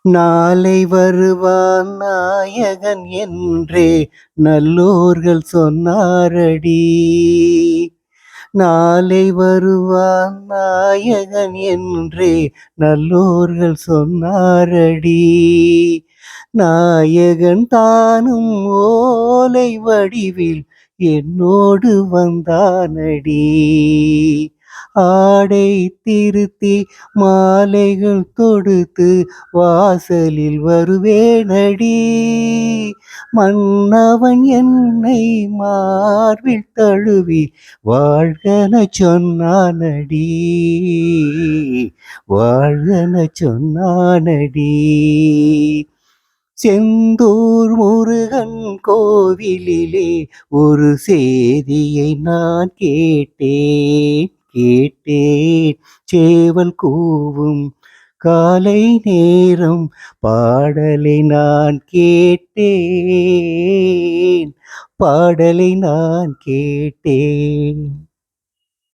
நாளை வருவான் நாயகன் என்றே நல்லோர்கள் சொன்னாரடி. நாளை வருவான் நாயகன் என்றே நல்லோர்கள் சொன்னாரடி. நாயகன் தானும் ஓலை வடிவில் என்னோடு வந்தானடி. ஆடை திருத்தி மாலைகள் தொடுத்து வாசலில் வருவேனடி. மன்னவன் என்னை மார்பில் தழுவி வாழ்கன சொன்னானடி. வாழ்கன சொன்னானடி. செந்தூர் முருகன் கோவிலிலே ஒரு செய்தியை நான் கேட்டேன். சேவல் கூவும் காலை நேரம் பாடலை நான் கேட்டேன்.